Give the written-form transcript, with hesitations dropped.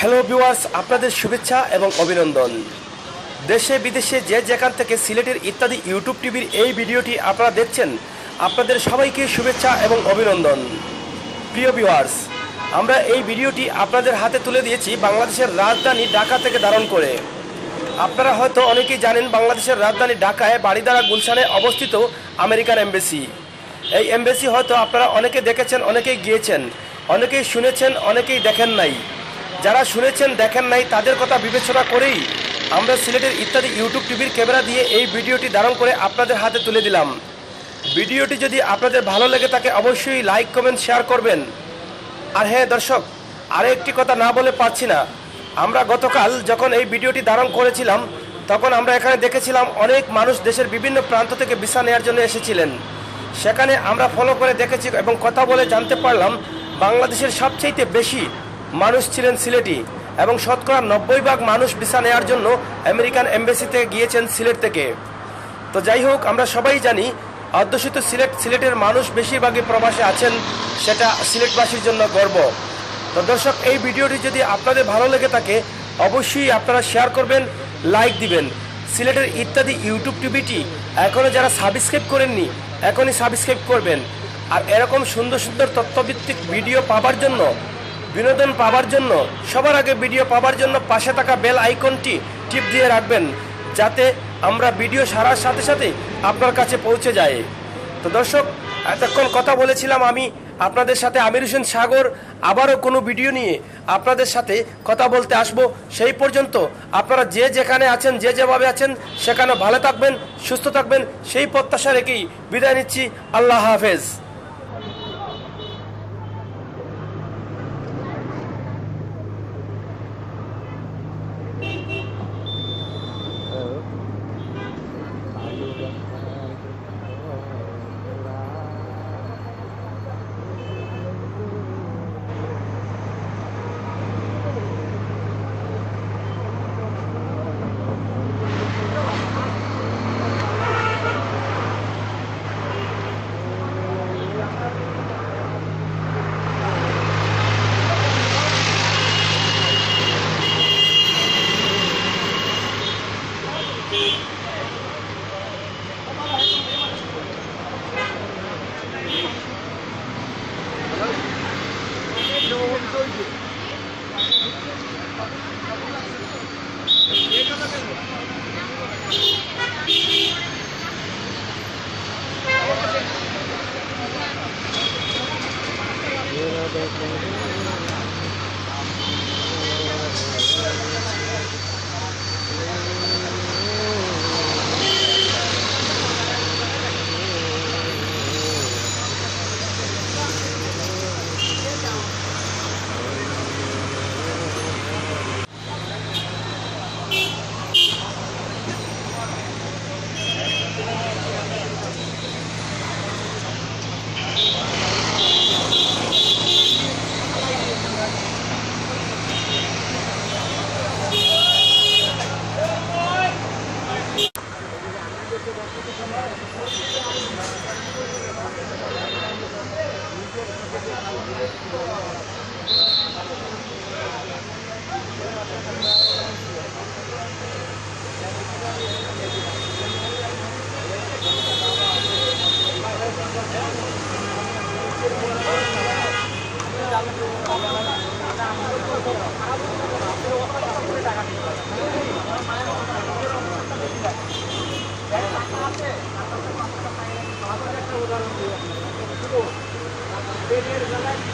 Hello viewers, আপনাদের শুভেচ্ছা এবং অভিনন্দন। দেশে বিদেশে যে যেখান থেকে সিলেটের ইত্যাদি ইউটিউব টিভির এই ভিডিওটি আপনারা দেখছেন, আপনাদের সবাইকে শুভেচ্ছা এবং অভিনন্দন। প্রিয় ভিউয়ার্স, আমরা এই ভিডিওটি আপনাদের হাতে তুলে দিয়েছি বাংলাদেশের রাজধানী ঢাকা থেকে ধারণ করে। আপনারা হয়তো অনেকেই জানেন বাংলাদেশের রাজধানী ঢাকায় বাড়িধারা গুলশানে অবস্থিত আমেরিকান এমবেসি। এই এমবেসি হয়তো আপনারা অনেকে দেখেছেন, অনেকেই গিয়েছেন, অনেকেই শুনেছেন, অনেকেই দেখেন নাই। যারা শুনেছেন দেখেন নাই তাদের কথা বিবেচনা করেই আমরা সিলেটের ইত্যাদি ইউটিউব টিভির ক্যামেরা দিয়ে এই ভিডিওটি ধারণ করে আপনাদের হাতে তুলে দিলাম। ভিডিওটি যদি আপনাদের ভালো লেগে থাকে অবশ্যই লাইক, কমেন্ট, শেয়ার করবেন। আর হ্যাঁ দর্শক, আরও একটি কথা না বলে পারছি না। আমরা গতকাল যখন এই ভিডিওটি ধারণ করেছিলাম তখন আমরা এখানে দেখেছিলাম অনেক মানুষ দেশের বিভিন্ন প্রান্ত থেকে ভিসা নেওয়ার জন্য এসেছিলেন। সেখানে আমরা ফলো করে দেখেছি এবং কথা বলে জানতে পারলাম বাংলাদেশের সবচেয়ে বেশি মানুষ ছিলেন সিলেটি এবং শতকরা 90% মানুষ ভিসা নেওয়ার জন্য আমেরিকান এমবেসিতে গিয়েছেন সিলেট থেকে। তো যাই হোক, আমরা সবাই জানি অধ্যুষিত সিলেটের মানুষ বেশিরভাগই প্রবাসে আছেন, সেটা সিলেটবাসীর জন্য গর্ব। তো দর্শক, এই ভিডিওটি যদি আপনাদের ভালো লেগে থাকে অবশ্যই আপনারা শেয়ার করবেন, লাইক দিবেন। সিলেটের ইত্যাদি ইউটিউব টিভিটি এখনও যারা সাবস্ক্রাইব করেননি এখনই সাবস্ক্রাইব করবেন। আর এরকম সুন্দর সুন্দর তথ্যভিত্তিক ভিডিও পাবার জন্য, বিনোদন পাবার জন্য, সবার আগে ভিডিও পাবার জন্য পাশে থাকা বেল আইকনটি টিপ দিয়ে রাখবেন, যাতে আমরা ভিডিও ছাড়ার সাথে সাথে আপনার কাছে পৌঁছে যায়। তো দর্শক, এতক্ষণ কথা বলেছিলাম আমি আপনাদের সাথে আমির হোসেন সাগর। আবারও কোনো ভিডিও নিয়ে আপনাদের সাথে কথা বলতে আসবো। সেই পর্যন্ত আপনারা যে যেখানে আছেন, যে যেভাবে আছেন সেখানে ভালো থাকবেন, সুস্থ থাকবেন, সেই প্রত্যাশা রেখেই বিদায় নিচ্ছি। আল্লাহ হাফেজ। উদাহরণ